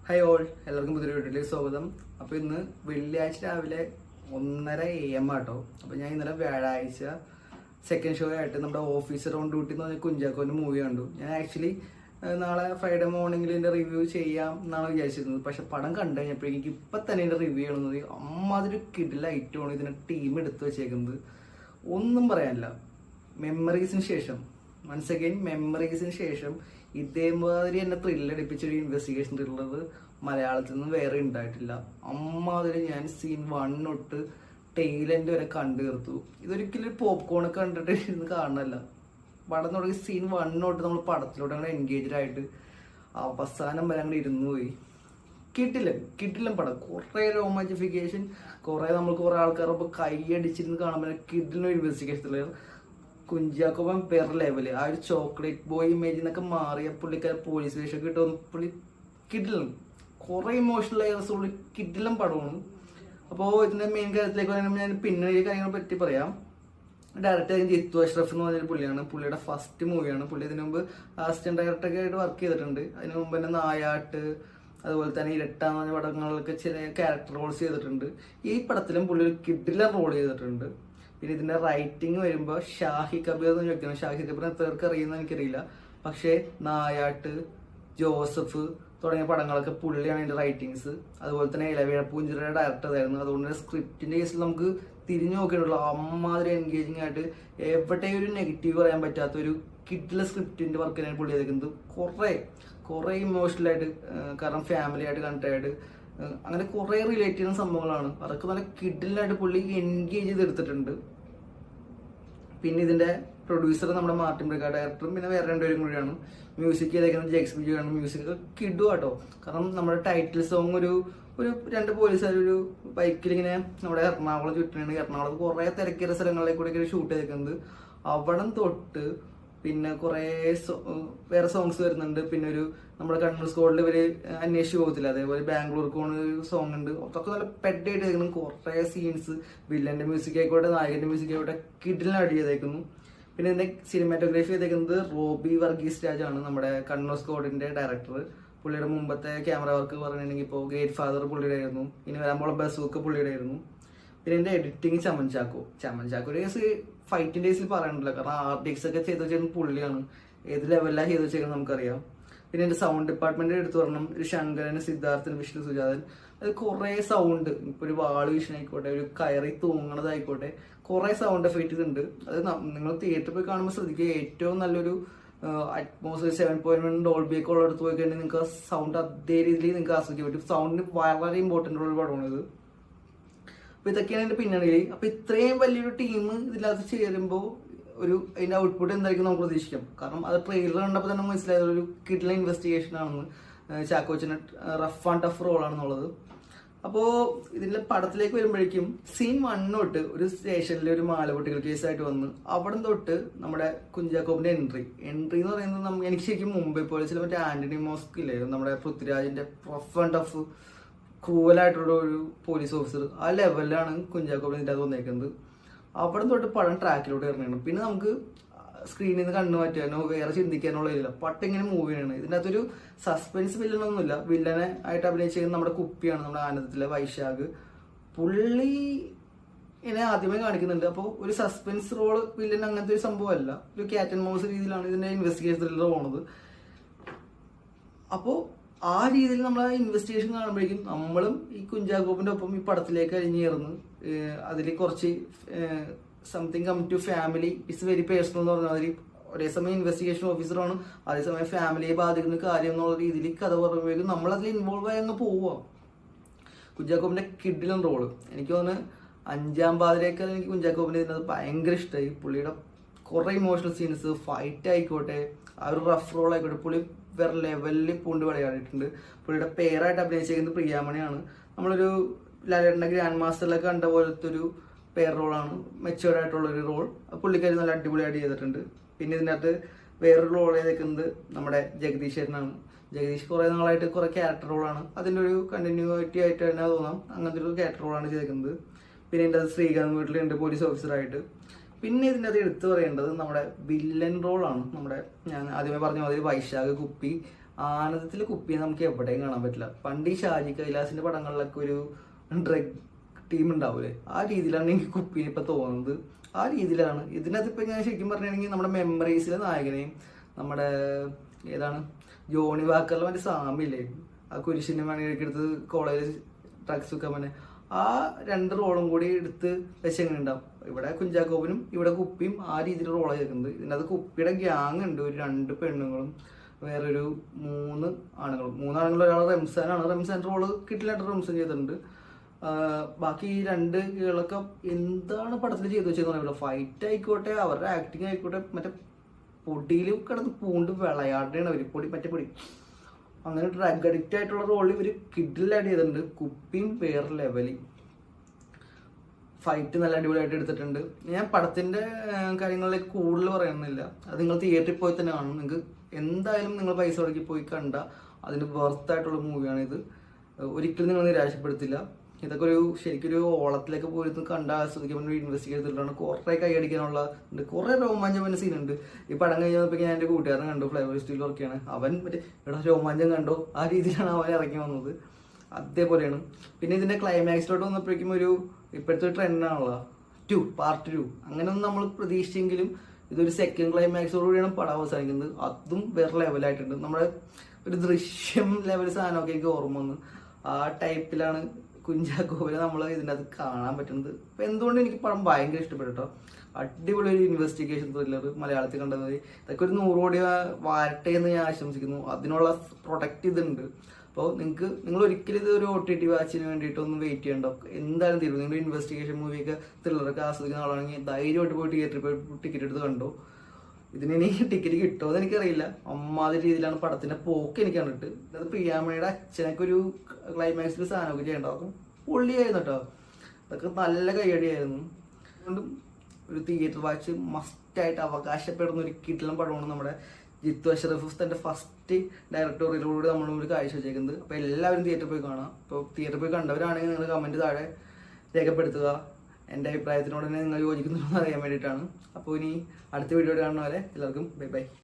Hi all, എല്ലാവർക്കും പുതിയൊരു വീട്ടിലേക്ക് സ്വാഗതം. അപ്പോൾ ഇന്ന് വെള്ളിയാഴ്ച രാവിലെ 1:30 AM ആട്ടോ. അപ്പോൾ ഞാൻ ഇന്നലെ വ്യാഴാഴ്ച സെക്കൻഡ് ഷോ ആയിട്ട് നമ്മുടെ ഓഫീസർ ഓൺ ഡ്യൂട്ടി എന്ന് പറഞ്ഞ കുഞ്ചാക്കോൻ്റെ മൂവി കണ്ടു. ഞാൻ ആക്ച്വലി നാളെ ഫ്രൈഡേ മോർണിംഗിൽ ഇതിൻ്റെ റിവ്യൂ ചെയ്യാം എന്നാണ് വിചാരിച്ചിരുന്നത്. പക്ഷെ പടം കണ്ടു കഴിഞ്ഞപ്പോഴേക്കും എനിക്ക് ഇപ്പം തന്നെ ഇതിൻ്റെ റിവ്യൂ ചെയ്യണമെന്നത് അമ്മാതിരി കിഡിൽ ഐറ്റമാണ് ഇതിൻ്റെ ടീം എടുത്തു വെച്ചേക്കുന്നത്. ഒന്നും പറയാനില്ല. മെമ്മറീസിന് ശേഷം വൺസ് അഗൈൻ മെമ്മറീസിന് ശേഷം ഇതേമാതിരി എന്നെ ത്രില്ലടിപ്പിച്ചൊരു ഇൻവെസ്റ്റിഗേഷൻ ത്രില്ലർ മലയാളത്തിൽ നിന്ന് വേറെ ഉണ്ടായിട്ടില്ല. അമ്മാതിരി ഞാൻ സീൻ 1 തൊട്ട് ടെയിലെൻഡ് വരെ കണ്ടു തീർത്തു. ഇതൊരിക്കലും പോപ്കോൺ കണ്ടിട്ട് ഇരുന്ന് കാണണമല്ല. പടം തുടങ്ങി സീൻ 1 തൊട്ട് നമ്മൾ പടത്തിലോട്ട് അങ്ങനെ എൻഗേജ്ഡ് ആയിട്ട് അവസാനം വരെ അങ്ങനെ ഇരുന്നു പോയി. കിട്ടില്ല പടം. കുറേ റൊമാൻറ്റിഫിക്കേഷൻ, കുറേ ആൾക്കാരൊപ്പം കൈയടിച്ചിരുന്ന് കാണുമ്പോൾ കിഡിലും ഇൻവെസ്റ്റിഗേഷൻ ത്രില്ലർ. കുഞ്ചാക്കോവൻ വേറെ ലെവല്. ആ ഒരു ചോക്ലേറ്റ് ബോയ് ഇമേജിൽ നിന്നൊക്കെ മാറിയ പുള്ളിക്കാരെ പോലീസ് വേഷമൊക്കെ ഇട്ട് വന്ന് പുള്ളി കിഡിലും കുറെ ഇമോഷണൽ ലെയേഴ്സുള്ള കിഡിലും പടമാണ്. അപ്പോൾ ഇതിന്റെ മെയിൻ കാര്യത്തിലേക്ക് പറയുമ്പോൾ ഞാൻ പിന്നണി കാര്യങ്ങളെ പറ്റി പറയാം. ഡയറക്ടർ ജിത്തു അഷ്റഫ് എന്ന് പറഞ്ഞൊരു പുള്ളിയാണ്. പുള്ളിയുടെ ഫസ്റ്റ് മൂവിയാണ്. പുള്ളി ഇതിനു മുമ്പ് അസിസ്റ്റന്റ് ഡയറക്ടറൊക്കെ ആയിട്ട് വർക്ക് ചെയ്തിട്ടുണ്ട്. അതിന് മുമ്പ് തന്നെ നായാട്ട്, അതുപോലെ തന്നെ ഇരട്ട എന്ന് പറഞ്ഞ പടങ്ങളിലൊക്കെ ചില ക്യാരക്ടർ റോൾസ് ചെയ്തിട്ടുണ്ട്. ഈ പടത്തിലും പുള്ളി ഒരു കിഡിലും റോൾ ചെയ്തിട്ടുണ്ട്. പിന്നെ ഇതിന്റെ റൈറ്റിംഗ് വരുമ്പോൾ ഷാഹി കബീർ എന്ന് ചോദിക്കണം. ഷാഹി കബീറിനെ എത്രക്ക് അറിയുന്ന എനിക്കറിയില്ല. പക്ഷേ നായാട്ട്, ജോസഫ് തുടങ്ങിയ പടങ്ങളൊക്കെ പുള്ളിയാണ് ഇതിന്റെ റൈറ്റിങ്സ്. അതുപോലെ തന്നെ ഇലവേഴ പൂഞ്ചിറയുടെ ഡയറക്ടർ ആയിരുന്നു. അതുകൊണ്ട് തന്നെ സ്ക്രിപ്റ്റിന്റെ കേസിൽ നമുക്ക് തിരിഞ്ഞു നോക്കിയിട്ടുള്ള അമ്മാതിരി എൻഗേജിങ് ആയിട്ട് എവിടെയും ഒരു നെഗറ്റീവ് പറയാൻ പറ്റാത്ത ഒരു കിഡിലെ സ്ക്രിപ്റ്റിന്റെ വർക്ക് തന്നെയാണ് പുള്ളി ചെയ്തിരിക്കുന്നത്. കുറെ ഇമോഷണൽ ആയിട്ട്, കാരണം ഫാമിലി ആയിട്ട് കണക്ട് ആയിട്ട് അങ്ങനെ കുറെ റിലേറ്റ് ചെയ്യുന്ന സംഭവങ്ങളാണ്. അതൊക്കെ നല്ല കിഡിലായിട്ട് പുള്ളി എൻഗേജ് ചെയ്തെടുത്തിട്ടുണ്ട്. പിന്നെ ഇതിന്റെ പ്രൊഡ്യൂസർ നമ്മുടെ മാർട്ടിൻ ബ്രിഗാഡ്, ഡയറക്ടറും പിന്നെ വേറെ രണ്ടുപേരും കൂടിയാണ്. മ്യൂസിക് ചെയ്തേക്കുന്നത് ജെക്സ് ബിജു ആണ്. മ്യൂസിക് ഒക്കെ കിഡു കേട്ടോ. കാരണം നമ്മുടെ ടൈറ്റിൽ സോങ് ഒരു 2 പോലീസുകാർ ഒരു ബൈക്കിൽ ഇങ്ങനെ നമ്മുടെ എറണാകുളം ചുറ്റിനാണ്. എറണാകുളത്ത് കുറെ തിരക്കേറിയ സ്ഥലങ്ങളിലേക്ക് കൂടെ ഷൂട്ട് ചെയ്തേക്കുന്നത്. അവിടം തൊട്ട് പിന്നെ കുറെ വേറെ സോങ്സ് വരുന്നുണ്ട്. പിന്നെ ഒരു നമ്മുടെ കണ്ണൂർ സ്കോഡിൽ ഇവര് അന്വേഷിച്ച് പോകത്തില്ല, അതേപോലെ ബാംഗ്ലൂർക്ക് പോകുന്ന ഒരു സോങ് ഉണ്ട്. അതൊക്കെ നല്ല പെഡായിട്ട് ചെയ്തേക്കുന്നു. കുറെ സീൻസ്, വില്ലന്റെ മ്യൂസിക് ആയിക്കോട്ടെ നായകന്റെ മ്യൂസിക് ആയിക്കോട്ടെ കിഡിലിന് അടി ചെയ്തേക്കുന്നു. പിന്നെ ഇതിന്റെ സിനിമാറ്റോഗ്രാഫി ചെയ്തേക്കുന്നത് റോബി വർഗീസ് രാജാണ്, നമ്മുടെ കണ്ണൂർ സ്കോഡിന്റെ ഡയറക്ടർ. പുള്ളിയുടെ മുമ്പത്തെ ക്യാമറ വർക്ക് പറഞ്ഞിട്ടുണ്ടെങ്കിൽ ഇപ്പോൾ ഗ്രേറ്റ് ഫാദർ പുള്ളിയുടെ ആയിരുന്നു. ഇനി വരാൻ ബസൂക്ക് പുള്ളിയുടെ ആയിരുന്നു. പിന്നെ എന്റെ എഡിറ്റിംഗ് ചമൻ ചാക്കോ കേസ് ഫൈറ്റിന്റെ കേസിൽ പറയാനില്ല. കാരണം RDX ഒക്കെ ചെയ്ത് വെച്ചിരുന്ന പുള്ളിയാണ്. ഏത് ലെവലിലാണ് ചെയ്ത് വെച്ചേക്കുന്നത് നമുക്കറിയാം. പിന്നെ എന്റെ സൗണ്ട് ഡിപ്പാർട്ട്മെന്റ് എടുത്തു പറയണം. ഒരു ശങ്കരൻ, സിദ്ധാർത്ഥൻ, വിഷ്ണു സുജാതൻ, അത് കുറെ സൗണ്ട്, ഇപ്പൊ ഒരു വാള് വീശൻ ആയിക്കോട്ടെ, ഒരു കയറി തൂങ്ങണതായിക്കോട്ടെ, കുറെ സൗണ്ട് എഫക്റ്റ് ഉണ്ട്. അത് നിങ്ങൾ തിയേറ്ററിൽ പോയി കാണുമ്പോൾ ശ്രദ്ധിക്കുക. ഏറ്റവും നല്ലൊരു അറ്റ്മോസ്ഫിയർ 7.1 ഡോൾബി ഒക്കെ ഉള്ളടത്ത് പോയി കഴിഞ്ഞാൽ നിങ്ങൾക്ക് സൗണ്ട് അതേ രീതിയിൽ നിങ്ങൾക്ക് ആസ്വദിക്കാൻ പറ്റും. സൗണ്ടിന് വളരെ ഇമ്പോർട്ടൻ്റ് ഉള്ള പടമാണ് ഇത്. അപ്പൊ ഇതൊക്കെയാണ് എന്റെ പിന്നണിയിൽ. അപ്പൊ ഇത്രയും വലിയൊരു ടീം ഇതിനകത്ത് ചേരുമ്പോൾ അതിന്റെ ഔട്ട്പുട്ട് എന്തായിരിക്കും നമുക്ക് പ്രതീക്ഷിക്കാം. കാരണം അത് ട്രെയിലർ കണ്ടപ്പോൾ തന്നെ മനസ്സിലായത് ഒരു കിഡിലെ ഇൻവെസ്റ്റിഗേഷൻ ആണെന്ന്. ചാക്കോച്ചന് റഫ് ആൻഡ് ടഫ് റോൾ ആണെന്നുള്ളത്. അപ്പോൾ ഇതിന്റെ പടത്തിലേക്ക് വരുമ്പോഴേക്കും സീൻ 1 തൊട്ട് ഒരു സ്റ്റേഷനിൽ ഒരു മാലപൊട്ടികൾ കേസായിട്ട് വന്ന് അവിടെ തൊട്ട് നമ്മുടെ കുഞ്ചാക്കോപ്പിന്റെ എൻട്രി എന്ന് പറയുന്നത് എനിക്ക് ശരിക്കും മുംബൈ പോലീസിലെ മറ്റേ ആന്റണി മോസ്ക് ഇല്ലേ, നമ്മുടെ പൃഥ്വിരാജിന്റെ റഫ് ആൻഡ് ടഫ് ക്രൂവലായിട്ടുള്ള ഒരു പോലീസ് ഓഫീസർ, ആ ലെവലിലാണ് കുഞ്ചാക്കോപ്പിന് ഇതിൻ്റെ അത് വന്നേക്കുന്നത്. അവിടെ തൊട്ട് പടം ട്രാക്കിലോട്ട് ഇറങ്ങണം. പിന്നെ നമുക്ക് സ്ക്രീനിൽ നിന്ന് കണ്ണു മാറ്റാനോ വേറെ ചിന്തിക്കാനുള്ള ഇല്ല. പട്ടം ഇങ്ങനെ മൂവ് ചെയ്യണം. ഇതിൻ്റെ അകത്തൊരു സസ്പെൻസ് വില്ലനൊന്നുമില്ല. വില്ലനെ ആയിട്ട് അഭിനയിച്ചിരിക്കുന്നത് നമ്മുടെ കുപ്പിയാണ്, നമ്മുടെ ആനന്ദത്തിലെ വൈശാഖ്. പുള്ളി എന്നെ ആദ്യമേ കാണിക്കുന്നുണ്ട്. അപ്പോൾ ഒരു സസ്പെൻസ് റോള് വില്ലൻ അങ്ങനത്തെ ഒരു സംഭവമല്ല. ഒരു ക്യാറ്റ് ആൻഡ് മൗസ് രീതിയിലാണ് ഇതിന്റെ ഇൻവെസ്റ്റിഗേഷൻ ത്രില്ലർ പോണത്. അപ്പോൾ ആ രീതിയിൽ നമ്മൾ ആ ഇൻവെസ്റ്റിഗേഷൻ കാണുമ്പോഴേക്കും നമ്മളും ഈ കുഞ്ചാക്കോപ്പിന്റെ ഒപ്പം ഈ പടത്തിലേക്ക് അരിഞ്ഞേർന്ന് അതിൽ കുറച്ച് something come to family it's very personal എന്ന് പറഞ്ഞ മാതിരി ഒരേ സമയം ഇൻവെസ്റ്റിഗേഷൻ ഓഫീസറാണ്, അതേസമയം ഫാമിലിയെ ബാധിക്കുന്ന കാര്യം എന്നുള്ള രീതിയിൽ കഥ പറയുമ്പോഴേക്കും നമ്മളതിൽ ഇൻവോൾവ് ആയി അങ്ങ് പോവുക. കുഞ്ചാക്കോപ്പിന്റെ കിഡിലും റോള് എനിക്ക് തോന്നുന്നു 5-ാം പാതിരേക്കാൾ എനിക്ക് കുഞ്ചാക്കോപ്പിന്റെ ഇതിനകത്ത് ഭയങ്കര ഇഷ്ടമായി. പുള്ളിയുടെ കുറെ ഇമോഷണൽ സീൻസ്, ഫൈറ്റ് ആയിക്കോട്ടെ, ആ ഒരു റഫ് റോൾ ആയിക്കോട്ടെ, പുള്ളി വേറെ ലെവലിൽ പൂണ്ട് വിളയാടിയിട്ടുണ്ട്. പുള്ളിയുടെ പേരായിട്ട് അഭിനയിച്ചേക്കുന്നത് പ്രിയാമണിയാണ്. നമ്മളൊരു ലാലേട്ടൻ്റെ ഗ്രാൻഡ് മാസ്റ്ററിലൊക്കെ കണ്ട പോലത്തെ ഒരു പേർ റോളാണ്, മെച്ചുവേർഡ് ആയിട്ടുള്ളൊരു റോൾ. പുള്ളിക്കാരി നല്ല അടിപൊളിയായിട്ട് ചെയ്തിട്ടുണ്ട്. പിന്നെ ഇതിനകത്ത് വേറൊരു റോൾ ചെയ്തേക്കുന്നത് നമ്മുടെ ജഗദീഷ് ചേട്ടനാണ്. ജഗദീഷ് കുറെ നാളായിട്ട് കുറെ ക്യാരക്ടർ റോളാണ്, അതിൻ്റെ ഒരു കണ്ടിന്യൂറ്റി ആയിട്ട് തന്നെ തോന്നാം. അങ്ങനത്തെ ഒരു ക്യാരക്ടർ റോളാണ് ചെയ്തേക്കുന്നത്. പിന്നെ ഇതിൻ്റെ ശ്രീകാന്ത് വീട്ടിലുണ്ട് പോലീസ് ഓഫീസറായിട്ട്. പിന്നെ ഇതിൻ്റെ അത് എടുത്തു പറയേണ്ടത് നമ്മുടെ വില്ലൻ റോളാണ്. നമ്മുടെ ഞാൻ ആദ്യമേ പറഞ്ഞ മാതിരി വൈശാഖ് കുപ്പി ആനന്ദത്തിൽ കുപ്പി നമുക്ക് എവിടെയും കാണാൻ പറ്റില്ല. പണ്ട് ഈ ഷാജി കൈലാസിന്റെ പടങ്ങളിലൊക്കെ ഒരു ഡ്രഗ് ടീം ഉണ്ടാവൂലേ, ആ രീതിയിലാണ് എനിക്ക് കുപ്പീനെ ഇപ്പൊ തോന്നുന്നത്. ആ രീതിയിലാണ് ഇതിനകത്ത് ഇപ്പൊ ഞാൻ ശരിക്കും പറഞ്ഞിട്ടുണ്ടെങ്കിൽ നമ്മുടെ മെമ്മറീസിലെ നായകനെയും നമ്മുടെ ഏതാണ് ജോണി വാക്കറിലെ മറ്റേ സാമില്ലേ, ആ കുരിശിന്റെ മണിയെടുത്ത് കോളേജിൽ ഡ്രഗ്സ് വെക്കാൻ പറഞ്ഞ ആ 2 റോളും കൂടി എടുത്ത് വെച്ച് എങ്ങനെ ഉണ്ടാവും. ഇവിടെ കുഞ്ചാക്കോബനും ഇവിടെ കുപ്പിയും ആ രീതിയിൽ റോളാണ് ചേർക്കുന്നത്. ഇതിനകത്ത് കുപ്പിയുടെ ഗ്യാങ് ഉണ്ട്, ഒരു 2 പെണ്ണുങ്ങളും വേറൊരു 3 ആണുങ്ങളും. 3 ആണുങ്ങളും ഒരാൾ റംസാനാണ്. റംസാൻ റോള് കിട്ടില്ല, റംസാൻ ചെയ്തിട്ടുണ്ട്. ബാക്കി ഈ 2 കേളൊക്കെ എന്താണ് പടത്തിൽ ചെയ്തു വെച്ചതെന്ന് പറയുമ്പോൾ ഫൈറ്റ് ആയിക്കോട്ടെ അവരുടെ ആക്ടിങ് ആയിക്കോട്ടെ മറ്റേ പൊടിയിൽ കിടന്ന് പൂണ്ട് വിളയാടുകയാണ് അവർ. മറ്റേ പൊടി അങ്ങനെ ഡ്രഗ് അഡിക്റ്റ് ആയിട്ടുള്ള റോളിൽ ഇവർ കിഡിലായിട്ട് ചെയ്തിട്ടുണ്ട്. കുപ്പിയും വേറെ ലെവലിൽ ഫൈറ്റ് നല്ല അടിപൊളിയായിട്ട് എടുത്തിട്ടുണ്ട്. ഞാൻ പടത്തിന്റെ കാര്യങ്ങളിലേക്ക് കൂടുതൽ പറയുന്നില്ല, അത് നിങ്ങൾ തിയേറ്ററിൽ പോയി തന്നെ കാണും. നിങ്ങൾക്ക് എന്തായാലും നിങ്ങൾ പൈസ മുടക്കി പോയി കണ്ട അതിന് വർത്തായിട്ടുള്ള മൂവിയാണ് ഇത്. ഒരിക്കലും നിങ്ങൾ നിരാശപ്പെടുത്തില്ല. ഇതൊക്കെ ഒരു ശരിക്കൊരു ഓളത്തിലേക്ക് പോയിട്ട് കണ്ട ആസ്വദിക്കാൻ വേണ്ടി ഇൻവെസ്റ്റിഗേറ്റ് ചെയ്തിട്ടാണ്. കുറേ കൈയടിക്കാനുള്ള കുറേ രോമാഞ്ചം സീനുണ്ട്. ഈ പടം കഴിഞ്ഞപ്പോൾ ഞാൻ എൻ്റെ കൂട്ടുകാരനെ കണ്ടു, ഫ്ലൈവർ സ്റ്റീൽ വർക്കാണ്. അവൻ മറ്റേ ഇവിടെ രോമാഞ്ചം കണ്ടോ ആ രീതിയിലാണ് അവൻ ഇറങ്ങി വന്നത്. അതേപോലെയാണ്. പിന്നെ ഇതിന്റെ ക്ലൈമാക്സിലോട്ട് വന്നപ്പോഴേക്കും ഒരു ഇപ്പോഴത്തെ ഒരു ട്രെൻഡാണല്ലോ പാർട്ട് 2. അങ്ങനെയൊന്നും നമ്മൾ പ്രതീക്ഷിച്ചെങ്കിലും ഇതൊരു സെക്കൻഡ് ക്ലൈമാക്സോടുകൂടിയാണ് പടം അവസാനിക്കുന്നത്. അതും വേറെ ലെവലായിട്ടുണ്ട്. നമ്മുടെ ഒരു ദൃശ്യം ലെവൽ സാധനമൊക്കെ എനിക്ക് ഓർമ്മ വന്നു. ആ ടൈപ്പിലാണ് കുഞ്ചാക്കോവിനെ നമ്മൾ ഇതിൻ്റെ അത് കാണാൻ പറ്റുന്നത്. അപ്പം എന്തുകൊണ്ട് എനിക്ക് പടം ഭയങ്കര ഇഷ്ടപ്പെട്ടു കേട്ടോ. അടിപൊളി ഒരു ഇൻവെസ്റ്റിഗേഷൻ ത്രില്ലർ മലയാളത്തിൽ കണ്ടത്. ഇതൊക്കെ ഒരു 100 കോടി വരട്ടെ എന്ന് ഞാൻ ആശംസിക്കുന്നു. അതിനുള്ള പ്രൊഡക്റ്റ് ഇതുണ്ട്. അപ്പോൾ നിങ്ങൾ ഒരിക്കലും ഇത് ഒരു OTT വാച്ചിന് വേണ്ടിയിട്ടൊന്നും വെയിറ്റ് ചെയ്യണ്ടോ. എന്തായാലും തീരും. നിങ്ങൾ ഇൻവെസ്റ്റിഗേഷൻ മൂവിയൊക്കെ ത്രില്ലറൊക്കെ ആസ്വദിക്കുന്ന ആളാണെങ്കിൽ ധൈര്യമായിട്ട് പോയി തിയേറ്ററിൽ പോയി ടിക്കറ്റ് എടുത്ത് കണ്ടോ. ഇതിനി ടിക്കറ്റ് കിട്ടുമോ എന്ന് എനിക്കറിയില്ല. അമ്മാതിരി രീതിയിലാണ് പടത്തിന്റെ പോക്ക് എനിക്ക് കണ്ടിട്ട്. അത് പ്രിയാമണിയുടെ അച്ഛനൊക്കെ ഒരു ക്ലൈമാക്സിൽ സാധനമൊക്കെ ചെയ്യണ്ടാവും. പൊള്ളിയായിരുന്നു കേട്ടോ. അതൊക്കെ നല്ല കൈയടിയായിരുന്നു. അതുകൊണ്ടും ഒരു തിയേറ്റർ വാച്ച് മസ്റ്റായിട്ട് അവകാശപ്പെടുന്ന ഒരു കിടിലൻ പടമാണ് നമ്മുടെ ജിത്തു അഷ്റഫ് തന്റെ ഫസ്റ്റ് ഡയറക്ടോറിയലിലൂടെ നമ്മളൊരു കാഴ്ച വെച്ചേക്കുന്നത്. അപ്പോൾ എല്ലാവരും തിയേറ്ററിൽ പോയി കാണാം. അപ്പോൾ തിയേറ്ററിൽ പോയി കണ്ടവരാണെങ്കിൽ നിങ്ങൾ കമന്റ് താഴെ രേഖപ്പെടുത്തുക. എൻ്റെ അഭിപ്രായത്തിനോട് തന്നെ നിങ്ങൾ യോജിക്കുന്നുണ്ടോ എന്ന് അറിയാൻ വേണ്ടിയിട്ടാണ്. അപ്പോൾ ഇനി അടുത്ത വീഡിയോ കാണുന്ന പോലെ എല്ലാവർക്കും ബൈ ബൈ.